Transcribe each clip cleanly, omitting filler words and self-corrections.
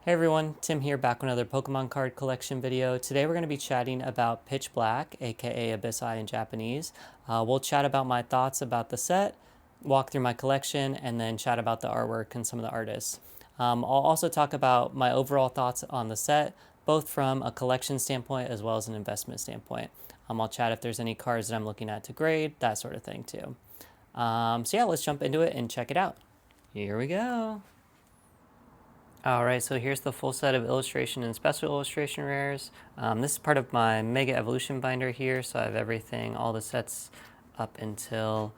Hey everyone, Tim here, back with another Pokemon card collection video. Today we're going to be chatting about Pitch Black, aka Abyss Eye in Japanese. We'll chat about my thoughts about the set, walk through my collection, and then chat about the artwork and some of the artists. I'll also talk about my overall thoughts on the set, both from a collection standpoint as well as an investment standpoint. I'll chat if there's any cards that I'm looking at to grade, that sort of thing too. So yeah, let's jump into it and check it out. Here we go. Alright, so here's the full set of illustration and special illustration rares. This is part of my Mega Evolution binder here, so I have everything, all the sets up until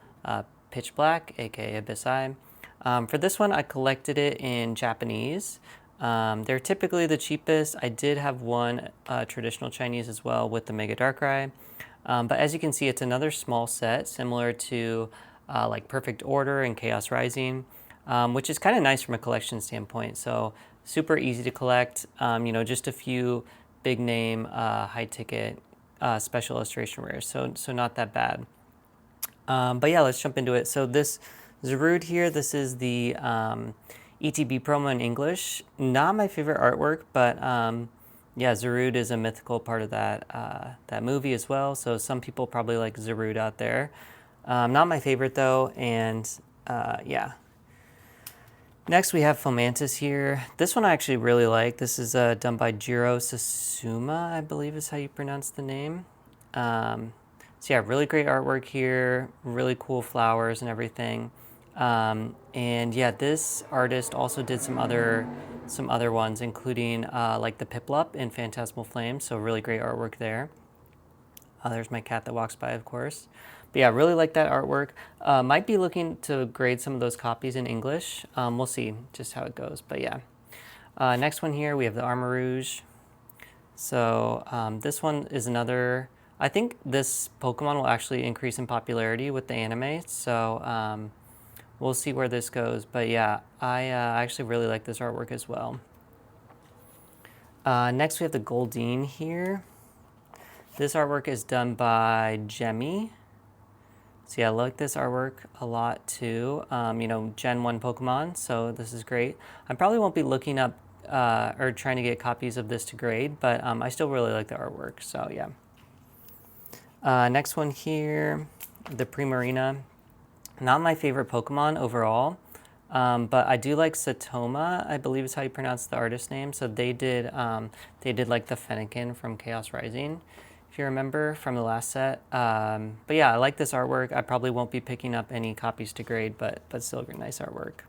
Pitch Black, aka Abyss Eye. For this one, I collected it in Japanese. They're typically the cheapest. I did have one traditional Chinese as well with the Mega Darkrai. But as you can see, it's another small set, similar to like Perfect Order and Chaos Rising. Which is kind of nice from a collection standpoint. So super easy to collect, just a few big name, high ticket special illustration rares. So not that bad. But yeah, let's jump into it. So this Zarude here, this is the ETB promo in English. Not my favorite artwork, but yeah, Zarude is a mythical part of that movie as well. So some people probably like Zarude out there. Not my favorite though, and yeah. Next, we have Fomantis here. This one I actually really like. This is done by Jiro Sasuma, I believe is how you pronounce the name. So yeah, really great artwork here, really cool flowers and everything. And yeah, this artist also did some other ones, including like the Piplup in Phantasmal Flame. So really great artwork there. There's my cat that walks by, of course. But yeah, really like that artwork. Might be looking to grade some of those copies in English. We'll see just how it goes, but yeah. Next one here, we have the Armarouge. So this one is another, I think this Pokemon will actually increase in popularity with the anime, so we'll see where this goes. But yeah, I actually really like this artwork as well. Next we have the Goldeen here. This artwork is done by Jemmy. So yeah, I like this artwork a lot too. Gen 1 Pokemon, so this is great. I probably won't be looking up or trying to get copies of this to grade, but I still really like the artwork, so yeah. Next one here, the Primarina. Not my favorite Pokemon overall, but I do like Satoma, I believe is how you pronounce the artist name. So they did like the Fennekin from Chaos Rising, if you remember from the last set. But yeah, I like this artwork. I probably won't be picking up any copies to grade, but still nice artwork.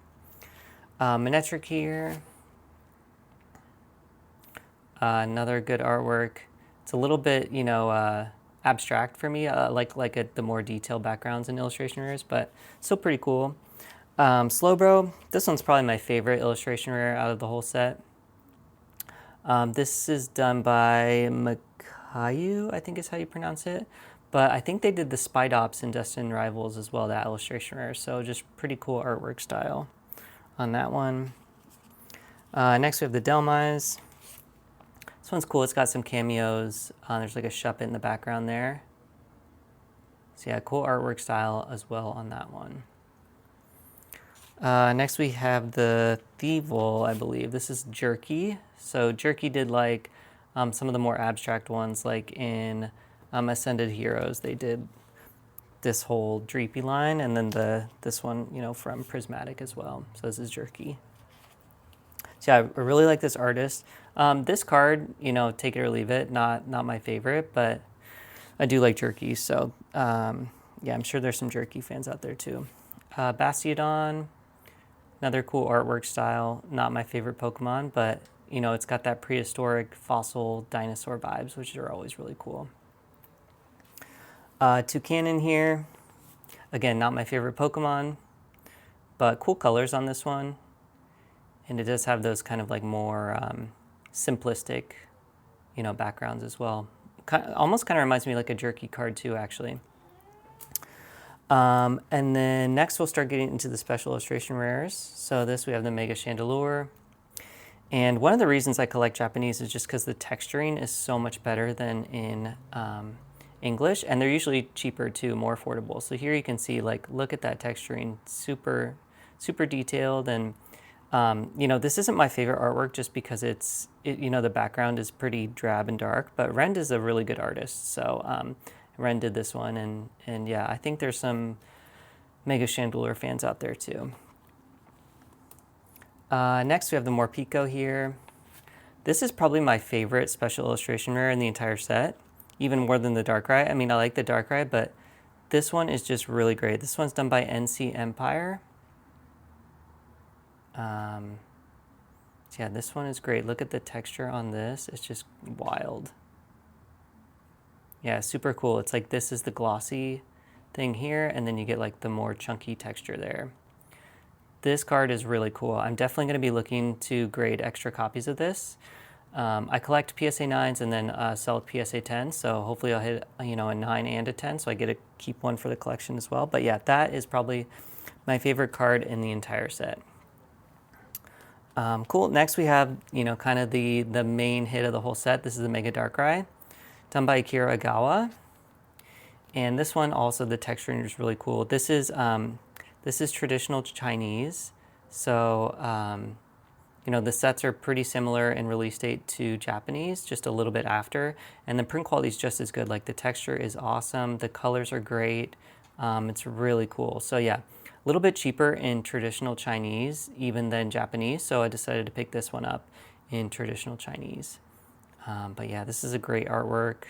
Manectric here. Another good artwork. It's a little bit, abstract for me. Like the more detailed backgrounds and illustration rares, but still pretty cool. Slowbro. This one's probably my favorite illustration rare out of the whole set. This is done by Makayu, I think is how you pronounce it. But I think they did the Spidops in Destined Rivals as well, that illustration rare. So just pretty cool artwork style on that one. Next we have the Delmise. This one's cool. It's got some cameos. There's like a Shuppet in the background there. So yeah, cool artwork style as well on that one. Next we have the Thievul, I believe. This is Jerky. So Jerky did like some of the more abstract ones, like in Ascended Heroes. They did this whole Dreepy line, and then this one, from Prismatic as well. So this is Jerky. So yeah, I really like this artist. This card, take it or leave it, not my favorite, but I do like Jerky. So yeah, I'm sure there's some Jerky fans out there too. Bastiodon, another cool artwork style. Not my favorite Pokemon, but it's got that prehistoric fossil dinosaur vibes, which are always really cool. Toucanon here. Again, not my favorite Pokemon, but cool colors on this one. And it does have those kind of like more simplistic, backgrounds as well. Almost kind of reminds me like a Jerky card too, actually. And then next we'll start getting into the special illustration rares. So this we have the Mega Chandelure. And one of the reasons I collect Japanese is just because the texturing is so much better than in English, and they're usually cheaper too, more affordable. So here you can see, like, look at that texturing, super detailed, and You know, this isn't my favorite artwork just because you know, the background is pretty drab and dark, but Rend is a really good artist. So Ren did this one, and yeah, I think there's some Mega Chandelure fans out there too. Next, we have the Morpeko here. This is probably my favorite special illustration rare in the entire set, even more than the Darkrai. I mean, I like the Darkrai, but this one is just really great. This one's done by NC Empire. Yeah, this one is great. Look at the texture on this. It's just wild. Yeah, super cool. It's like this is the glossy thing here, and then you get like the more chunky texture there. This card is really cool. I'm definitely going to be looking to grade extra copies of this. I collect PSA 9s and then sell PSA 10s, so hopefully I'll hit, you know, a 9 and a 10, so I get to keep one for the collection as well. But yeah, that is probably my favorite card in the entire set. Cool. Next we have, you know, kind of the main hit of the whole set. This is the Mega Darkrai, done by Akira Agawa. And this one also, the texturing is really cool. This is traditional Chinese. So, you know, the sets are pretty similar in release date to Japanese, just a little bit after. And the print quality is just as good. Like the texture is awesome. The colors are great. It's really cool. So yeah, a little bit cheaper in traditional Chinese even than Japanese. So I decided to pick this one up in traditional Chinese. But yeah, this is a great artwork.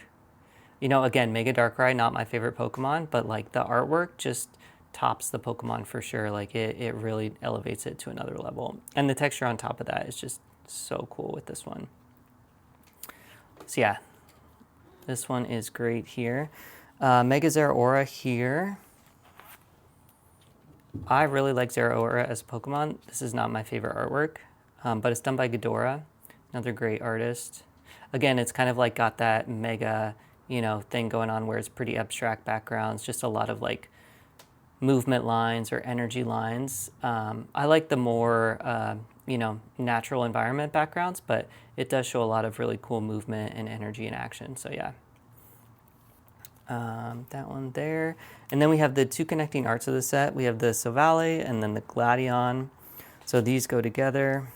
You know, again, Mega Darkrai, not my favorite Pokemon, but like the artwork just tops the Pokemon for sure. Like it really elevates it to another level. And the texture on top of that is just so cool with this one. So yeah, this one is great here. Mega Zeraora here. I really like Zeraora as a Pokemon. This is not my favorite artwork, but it's done by Ghidorah, another great artist. Again, it's kind of like got that Mega, you know, thing going on where it's pretty abstract backgrounds, just a lot of like movement lines or energy lines. I like the more, you know, natural environment backgrounds, but it does show a lot of really cool movement and energy and action. So yeah, that one there. And then we have the two connecting arts of the set. We have the Silvally and then the Gladion. So these go together.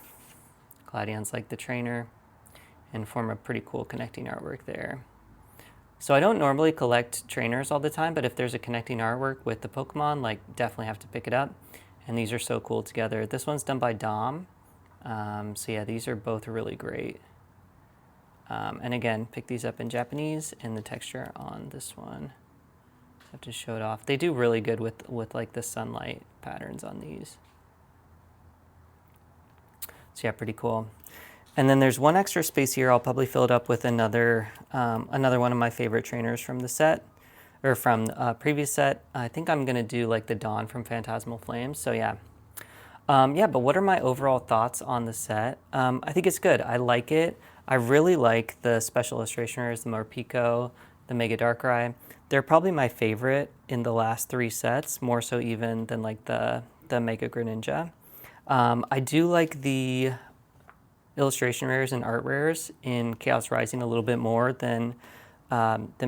Gladion's like the trainer and form a pretty cool connecting artwork there. So I don't normally collect trainers all the time, but if there's a connecting artwork with the Pokemon, like definitely have to pick it up. And these are so cool together. This one's done by Dom. So yeah, these are both really great. And again, pick these up in Japanese, and the texture on this one, I have to show it off. They do really good with like the sunlight patterns on these. So yeah, pretty cool. And then there's one extra space here. I'll probably fill it up with another one of my favorite trainers from the set, or from the previous set. I think I'm gonna do like the Dawn from Phantasmal Flames. So yeah. Yeah, but what are my overall thoughts on the set? I think it's good. I like it. I really like the special illustrators, the Morpeko, the Mega Darkrai. They're probably my favorite in the last three sets, more so even than like the Mega Greninja. I do like the illustration rares and art rares in Chaos Rising a little bit more than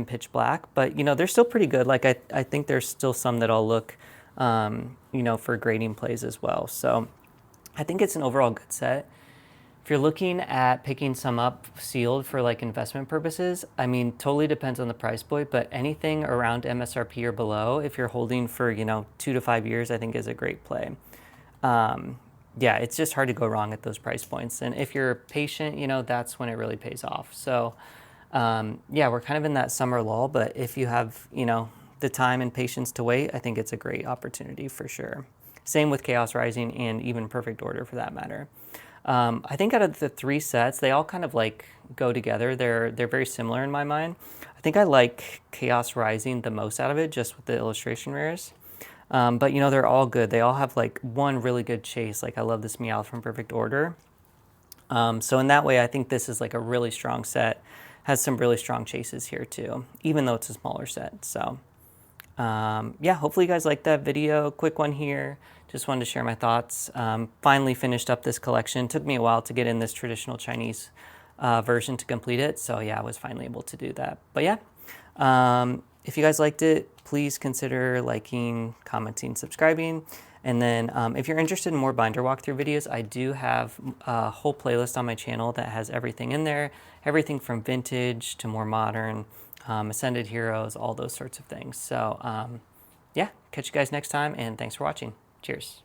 Pitch Black, but you know, they're still pretty good. Like I think there's still some that I'll look, you know, for grading plays as well. So I think it's an overall good set. If you're looking at picking some up sealed for like investment purposes, I mean, totally depends on the price point, but anything around MSRP or below, if you're holding for, you know, 2 to 5 years, I think is a great play. Yeah, it's just hard to go wrong at those price points. And if you're patient, you know, that's when it really pays off. So yeah, we're kind of in that summer lull, but if you have, you know, the time and patience to wait, I think it's a great opportunity for sure. Same with Chaos Rising and even Perfect Order for that matter. I think out of the three sets, they all kind of like go together. They're very similar in my mind. I think I like Chaos Rising the most out of it, just with the illustration rares. But you know, they're all good. They all have like one really good chase. Like I love this Meowth from Perfect Order. So in that way, I think this is like a really strong set. Has some really strong chases here too, even though it's a smaller set. So yeah, hopefully you guys liked that video. Quick one here. Just wanted to share my thoughts. Finally finished up this collection. Took me a while to get in this traditional Chinese version to complete it. So yeah, I was finally able to do that. But yeah, if you guys liked it, please consider liking, commenting, subscribing. And then if you're interested in more binder walkthrough videos, I do have a whole playlist on my channel that has everything in there, everything from vintage to more modern, Ascended Heroes, all those sorts of things. So yeah, catch you guys next time, and thanks for watching. Cheers.